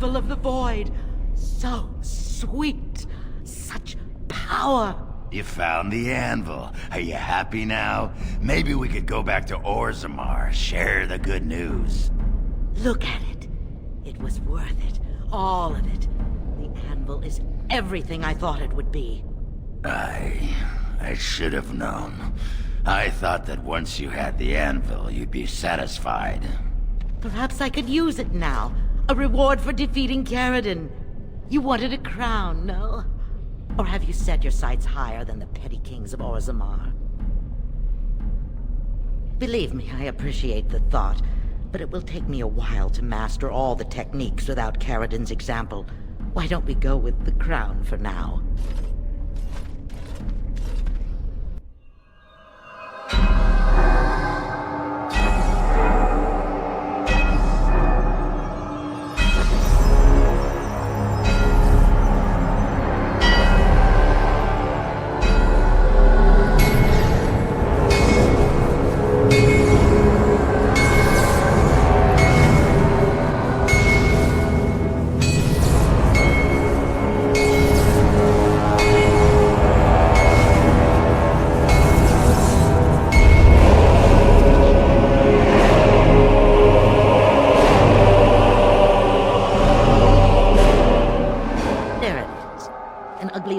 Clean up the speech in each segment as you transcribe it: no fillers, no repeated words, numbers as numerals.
Anvil of the Void. So sweet. Such power. You found the anvil. Are you happy now? Maybe we could go back to Orzammar, share the good news. Look at it. It was worth it. All of it. The anvil is everything I thought it would be. I should have known. I thought that once you had the anvil, you'd be satisfied. Perhaps I could use it now. A reward for defeating Caridin. You wanted a crown, no? Or have you set your sights higher than the petty kings of Orzammar? Believe me, I appreciate the thought, but it will take me a while to master all the techniques without Caridin's example. Why don't we go with the crown for now?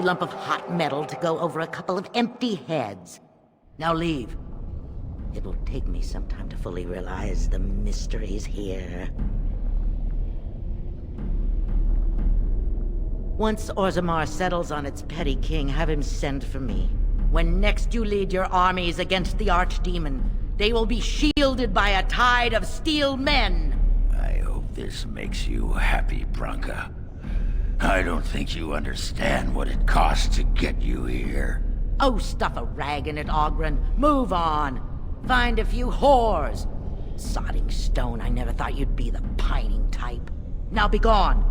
Lump of hot metal to go over a couple of empty heads. Now leave. It will take me some time to fully realize the mysteries here. Once Orzammar settles on its petty king, have him send for me. When next you lead your armies against the Archdemon, they will be shielded by a tide of steel men. I hope this makes you happy, Branka. I don't think you understand what it costs to get you here. Oh, stuff a rag in it, Oghren. Move on. Find a few whores. Sodding stone, I never thought you'd be the pining type. Now be gone.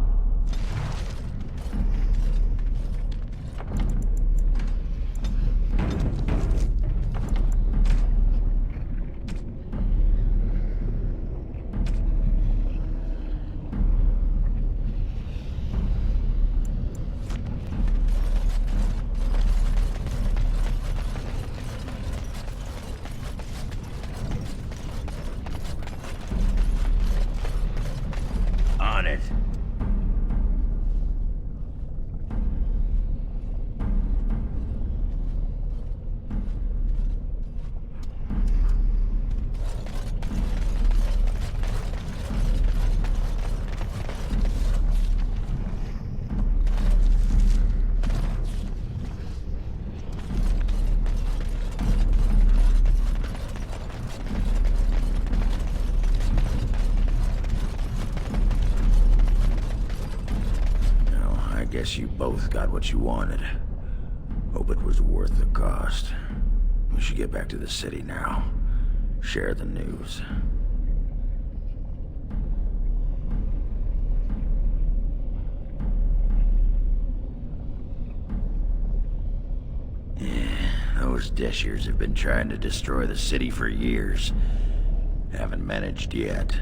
On it. Guess you both got what you wanted. Hope it was worth the cost. We should get back to the city now. Share the news. Yeah, those Deshirs have been trying to destroy the city for years. Haven't managed yet.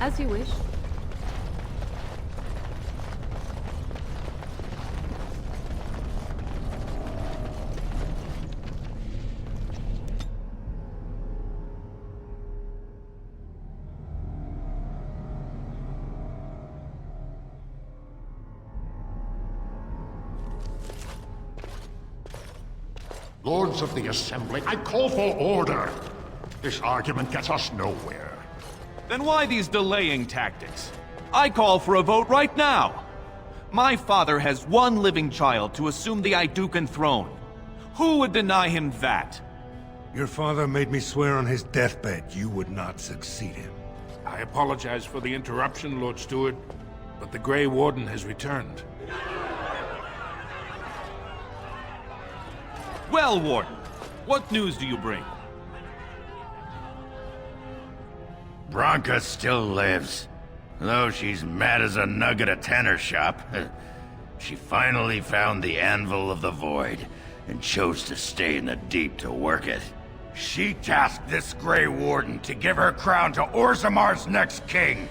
As you wish. Lords of the Assembly, I call for order. This argument gets us nowhere. Then why these delaying tactics? I call for a vote right now. My father has one living child to assume the Idukan throne. Who would deny him that? Your father made me swear on his deathbed you would not succeed him. I apologize for the interruption, Lord Steward, but the Grey Warden has returned. Well, Warden, what news do you bring? Branka still lives. Though she's mad as a nug at a tanner shop. She finally found the Anvil of the Void, and chose to stay in the deep to work it. She tasked this Grey Warden to give her crown to Orzammar's next king,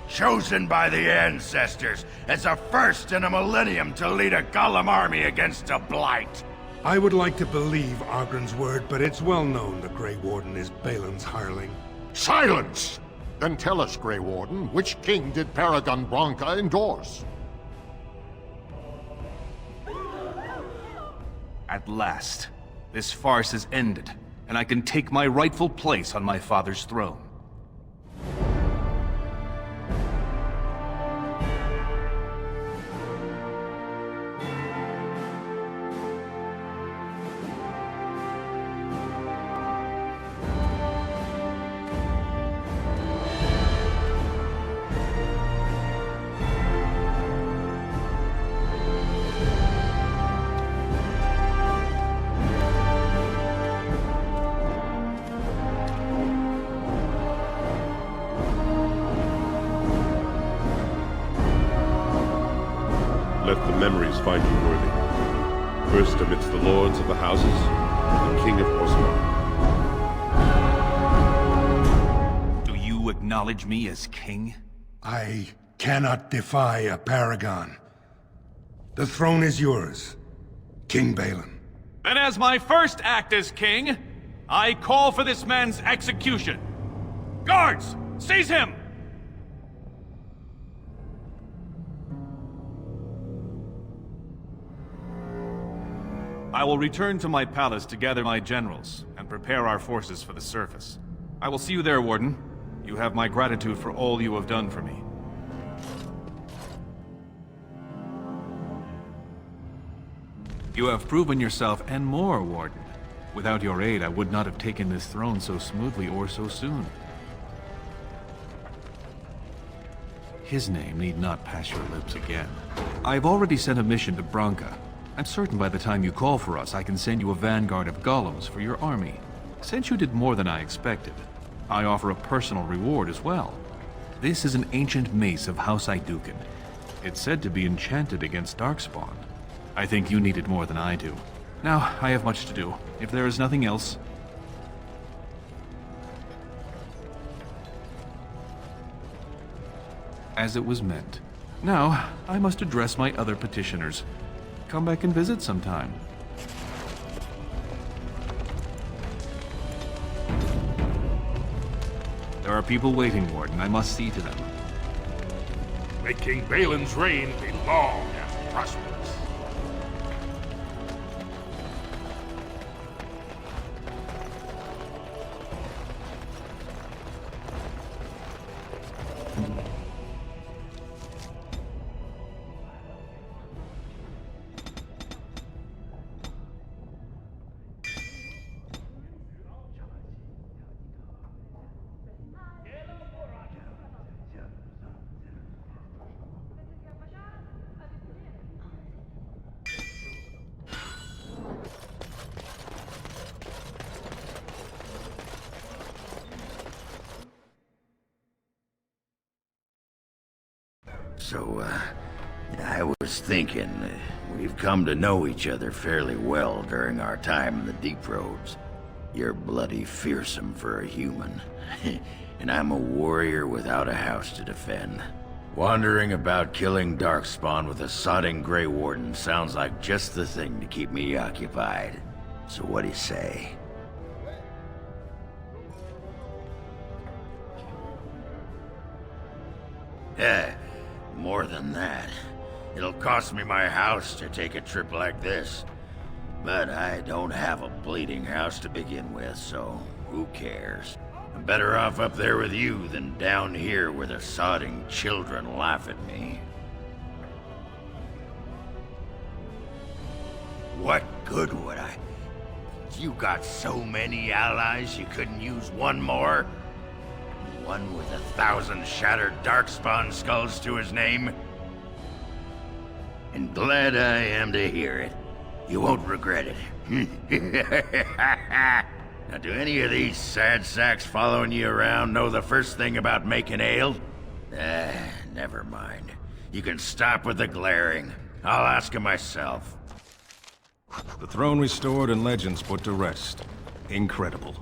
chosen by the ancestors as a first in a millennium to lead a Golem army against a blight. I would like to believe Ogren's word, but it's well known the Grey Warden is Balin's hireling. Silence! Then tell us, Grey Warden, which king did Paragon Branka endorse? At last, this farce has ended, and I can take my rightful place on my father's throne. Let the memories find you worthy. First amidst the lords of the houses, the King of Orzammar. Do you acknowledge me as king? I cannot defy a paragon. The throne is yours, King Balin. Then as my first act as king, I call for this man's execution. Guards, seize him! I will return to my palace to gather my generals and prepare our forces for the surface. I will see you there, Warden. You have my gratitude for all you have done for me. You have proven yourself and more, Warden. Without your aid, I would not have taken this throne so smoothly or so soon. His name need not pass your lips again. I've already sent a mission to Branka. I'm certain by the time you call for us, I can send you a vanguard of golems for your army. Since you did more than I expected, I offer a personal reward as well. This is an ancient mace of House Idukan. It's said to be enchanted against Darkspawn. I think you need it more than I do. Now, I have much to do. If there is nothing else... As it was meant. Now, I must address my other petitioners. Come back and visit sometime. There are people waiting, Warden. I must see to them. May King Balin's reign be long and prosperous. So, I was thinking, we've come to know each other fairly well during our time in the Deep Roads. You're bloody fearsome for a human. And I'm a warrior without a house to defend. Wandering about killing Darkspawn with a sodding Grey Warden sounds like just the thing to keep me occupied. So what do you say? More than that. It'll cost me my house to take a trip like this. But I don't have a bleeding house to begin with, so who cares? I'm better off up there with you than down here where the sodding children laugh at me. What good would I? You got so many allies you couldn't use one more? One with 1,000 shattered Darkspawn skulls to his name? And glad I am to hear it. You won't regret it. Now, do any of these sad sacks following you around know the first thing about making ale? Never mind. You can stop with the glaring. I'll ask him myself. The throne restored and legends put to rest. Incredible.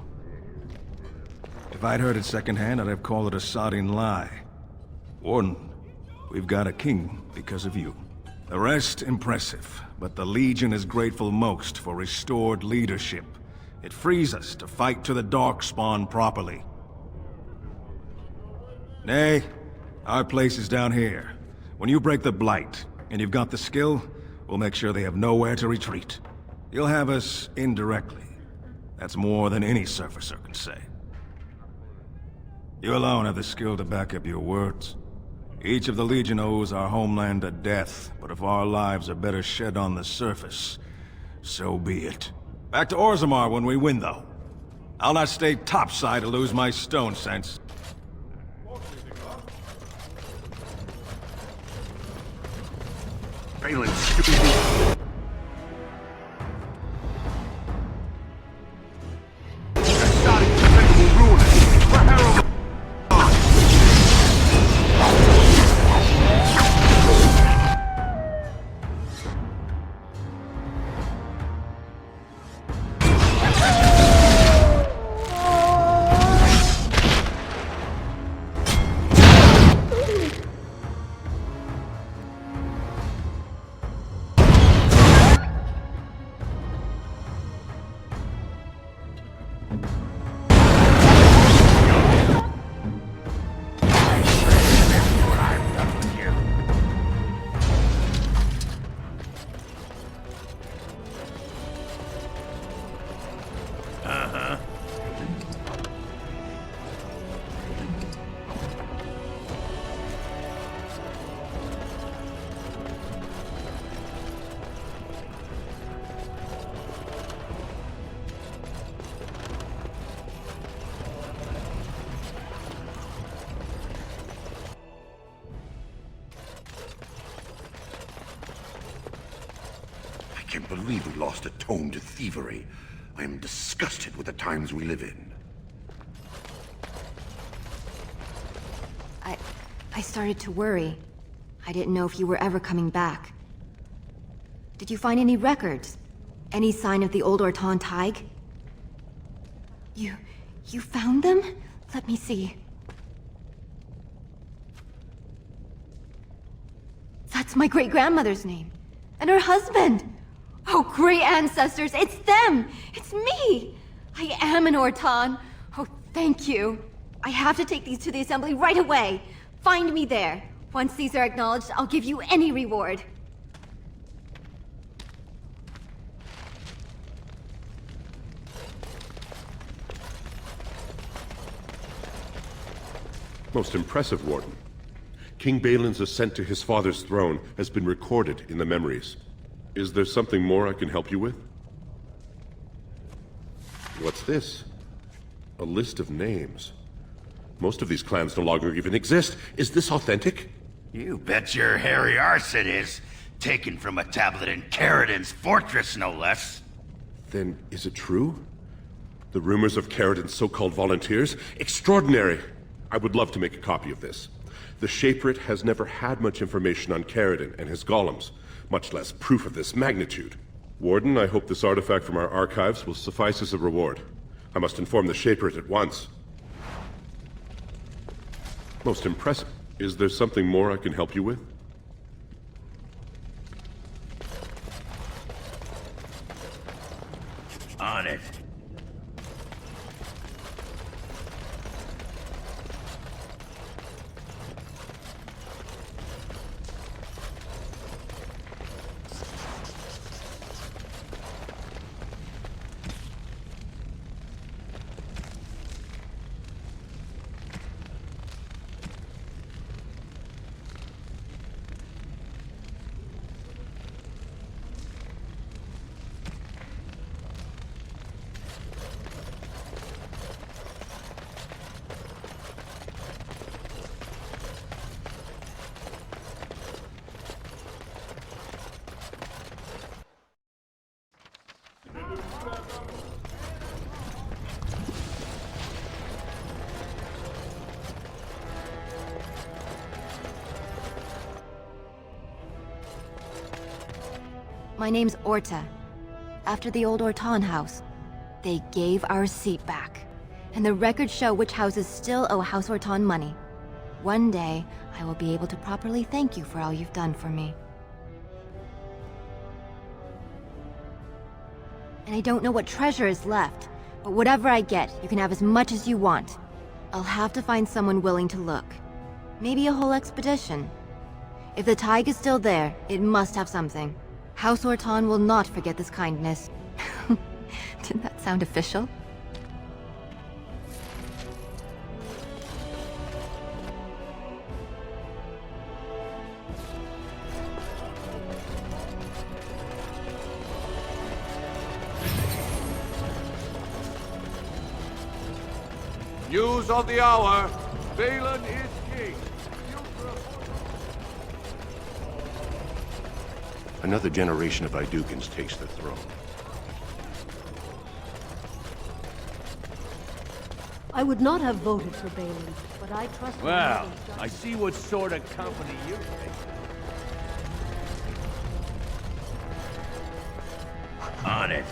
If I'd heard it secondhand, I'd have called it a sodding lie. Warden, we've got a king because of you. The rest, impressive, but the Legion is grateful most for restored leadership. It frees us to fight to the Darkspawn properly. Nay, our place is down here. When you break the Blight, and you've got the skill, we'll make sure they have nowhere to retreat. You'll have us indirectly. That's more than any surfacer can say. You alone have the skill to back up your words. Each of the Legion owes our homeland a death, but if our lives are better shed on the surface, so be it. Back to Orzammar when we win, though. I'll not stay topside to lose my stone sense. Balin's stupid. I can't believe we lost a tome to thievery. I am disgusted with the times we live in. I started to worry. I didn't know if you were ever coming back. Did you find any records? Any sign of the old Orton Tig? You found them? Let me see. That's my great-grandmother's name. And her husband! Oh, great ancestors, it's them! It's me! I am an Orton. Oh, thank you. I have to take these to the Assembly right away. Find me there. Once these are acknowledged, I'll give you any reward. Most impressive, Warden. King Balin's ascent to his father's throne has been recorded in the memories. Is there something more I can help you with? What's this? A list of names. Most of these clans no longer even exist. Is this authentic? You bet your hairy arse it is. Taken from a tablet in Caridin's fortress, no less. Then is it true? The rumors of Caridin's so-called volunteers? Extraordinary! I would love to make a copy of this. The Shaperate has never had much information on Caridin and his golems, much less proof of this magnitude. Warden, I hope this artifact from our archives will suffice as a reward. I must inform the Shaperate at once. Most impressive. Is there something more I can help you with? On it. My name's Orta. After the old Orton house, they gave our seat back. And the records show which houses still owe House Orton money. One day, I will be able to properly thank you for all you've done for me. And I don't know what treasure is left, but whatever I get, you can have as much as you want. I'll have to find someone willing to look. Maybe a whole expedition. If the Tig is still there, it must have something. House Orton will not forget this kindness. Didn't that sound official? News of the hour. Balin is king. Another generation of Idukins takes the throne. I would not have voted for Balin, but I trust... Well, I see what sort of company you make. On it.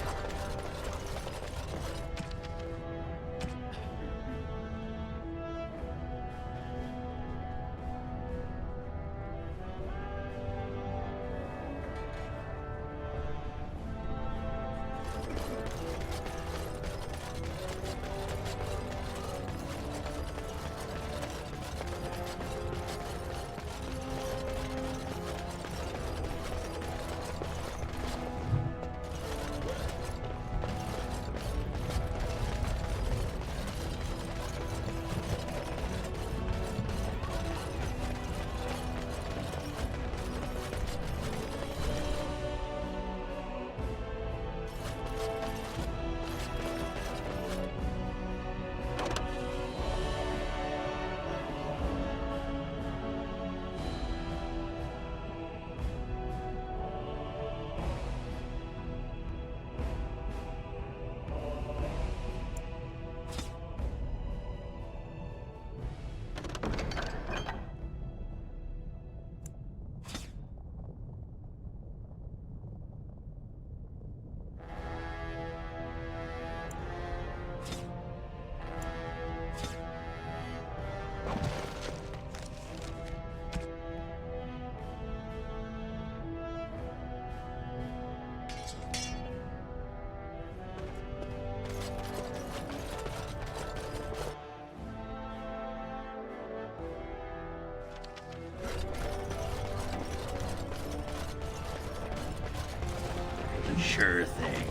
Sure thing.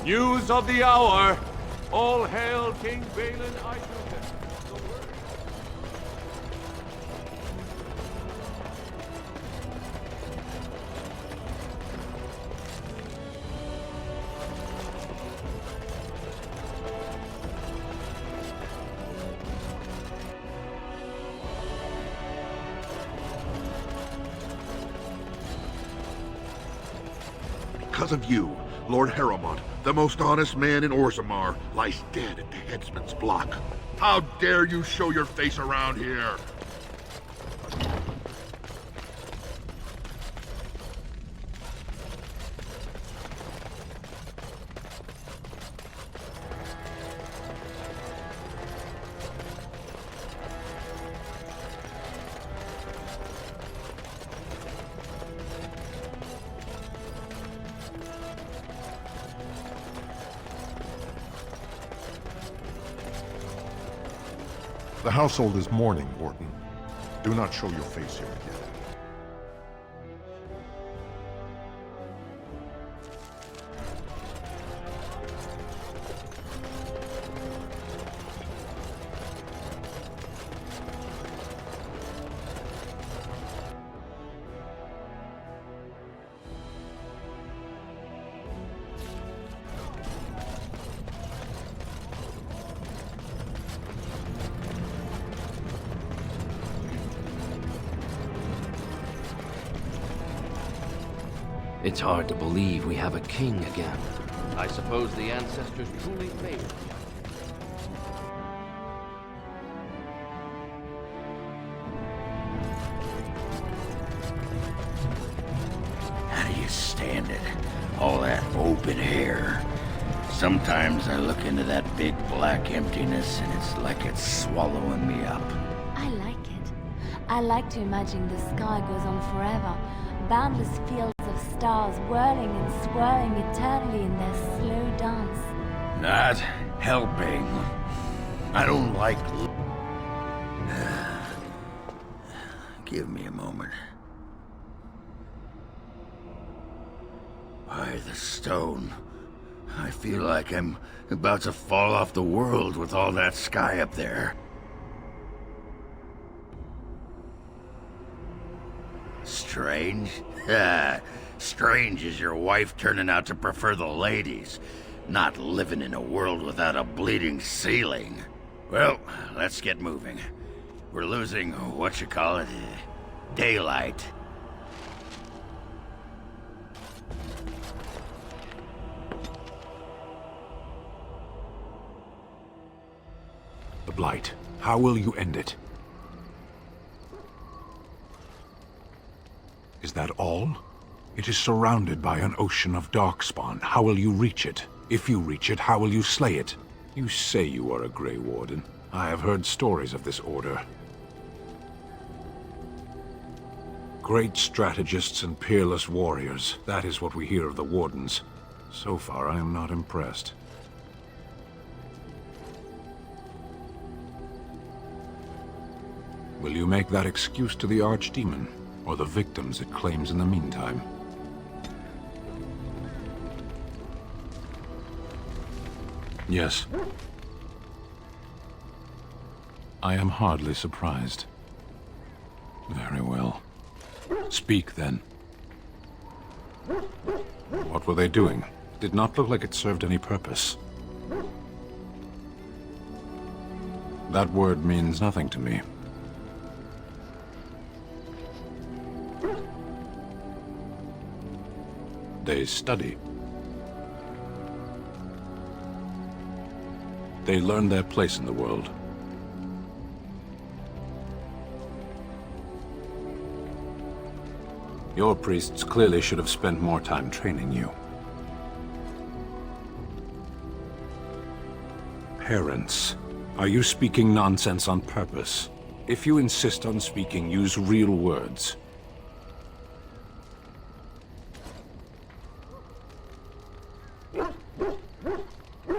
News of the hour. All hail King Balin Idukin. Because of you, Lord Harrowmont, the most honest man in Orzammar, lies dead at the headsman's block. How dare you show your face around here? The household is mourning, Warden. Do not show your face here again. It's hard to believe we have a king again. I suppose the ancestors truly favored him. How do you stand it? All that open air. Sometimes I look into that big black emptiness and it's like it's swallowing me up. I like it. I like to imagine the sky goes on forever. Boundless fields of stars whirling and swirling eternally in their slow dance. Not helping. I don't like... Give me a moment. By the stone. I feel like I'm about to fall off the world with all that sky up there. Strange? Strange is your wife turning out to prefer the ladies, not living in a world without a bleeding ceiling. Well, let's get moving. We're losing, daylight. The Blight. How will you end it? Is that all? It is surrounded by an ocean of darkspawn. How will you reach it? If you reach it, how will you slay it? You say you are a Grey Warden. I have heard stories of this order. Great strategists and peerless warriors. That is what we hear of the Wardens. So far, I am not impressed. Will you make that excuse to the Archdemon, or the victims it claims in the meantime? Yes. I am hardly surprised. Very well. Speak, then. What were they doing? It did not look like it served any purpose. That word means nothing to me. They study. They learn their place in the world. Your priests clearly should have spent more time training you. Parents, are you speaking nonsense on purpose? If you insist on speaking, use real words.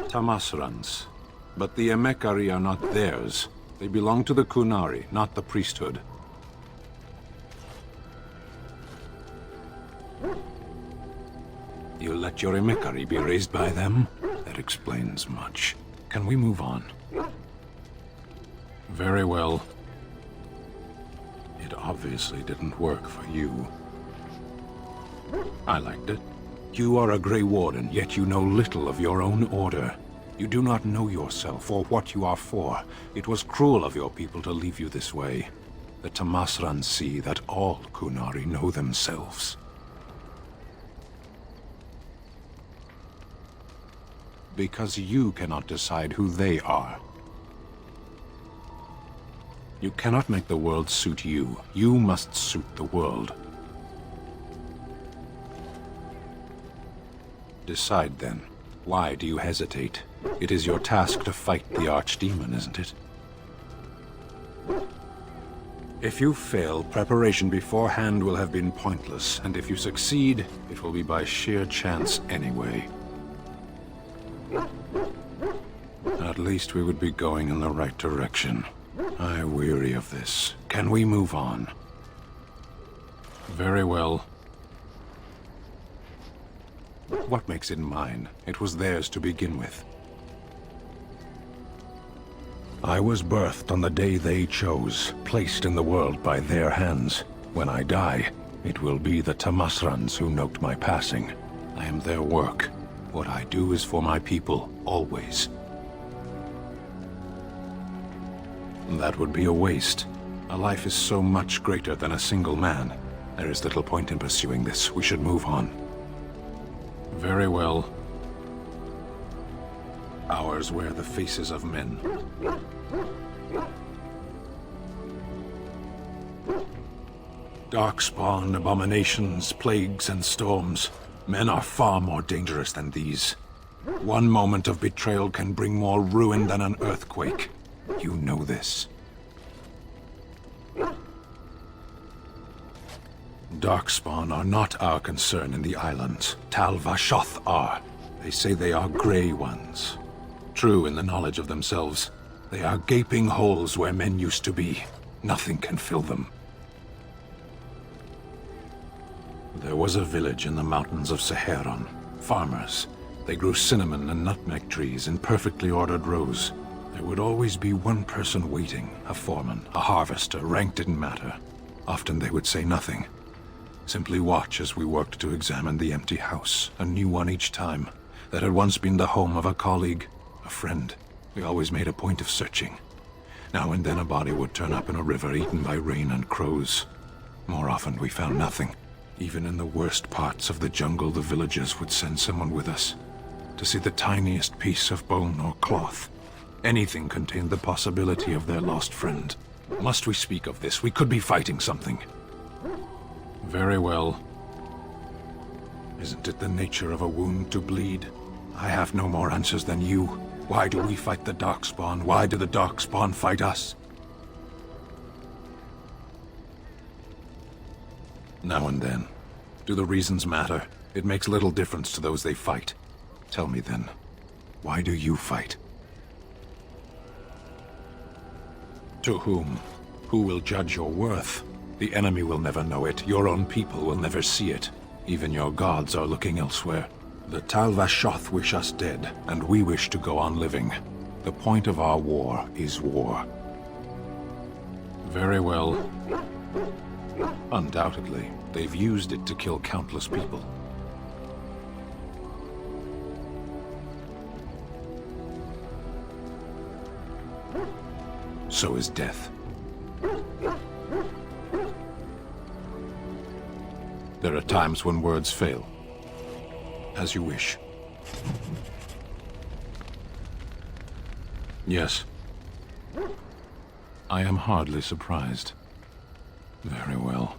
Tamasrans. But the Emekari are not theirs. They belong to the Qunari, not the priesthood. You let your Emekari be raised by them? That explains much. Can we move on? Very well. It obviously didn't work for you. I liked it. You are a Grey Warden, yet you know little of your own order. You do not know yourself or what you are for. It was cruel of your people to leave you this way. The Tamasrans see that all Qunari know themselves. Because you cannot decide who they are. You cannot make the world suit you. You must suit the world. Decide then. Why do you hesitate? It is your task to fight the Archdemon, isn't it? If you fail, preparation beforehand will have been pointless, and if you succeed, it will be by sheer chance anyway. At least we would be going in the right direction. I weary of this. Can we move on? Very well. What makes it mine? It was theirs to begin with. I was birthed on the day they chose, placed in the world by their hands. When I die, it will be the Tamasrans who note my passing. I am their work. What I do is for my people, always. That would be a waste. A life is so much greater than a single man. There is little point in pursuing this. We should move on. Very well. Ours wear the faces of men. Darkspawn, abominations, plagues, and storms. Men are far more dangerous than these. One moment of betrayal can bring more ruin than an earthquake. You know this. Darkspawn are not our concern in the islands. Tal Vashoth are. They say they are Grey Ones. True in the knowledge of themselves. They are gaping holes where men used to be. Nothing can fill them. There was a village in the mountains of Seheron. Farmers. They grew cinnamon and nutmeg trees in perfectly ordered rows. There would always be one person waiting, a foreman, a harvester, rank didn't matter. Often they would say nothing. Simply watch as we worked to examine the empty house, a new one each time, that had once been the home of a colleague, a friend. We always made a point of searching. Now and then a body would turn up in a river eaten by rain and crows. More often we found nothing. Even in the worst parts of the jungle, the villagers would send someone with us to see the tiniest piece of bone or cloth. Anything contained the possibility of their lost friend. Must we speak of this? We could be fighting something. Very well. Isn't it the nature of a wound to bleed? I have no more answers than you. Why do we fight the Darkspawn? Why do the Darkspawn fight us? Now and then. Do the reasons matter? It makes little difference to those they fight. Tell me then, why do you fight? To whom? Who will judge your worth? The enemy will never know it. Your own people will never see it. Even your gods are looking elsewhere. The Tal Vashoth wish us dead, and we wish to go on living. The point of our war is war. Very well. Undoubtedly, they've used it to kill countless people. So is death. There are times when words fail. As you wish. Yes. I am hardly surprised. Very well.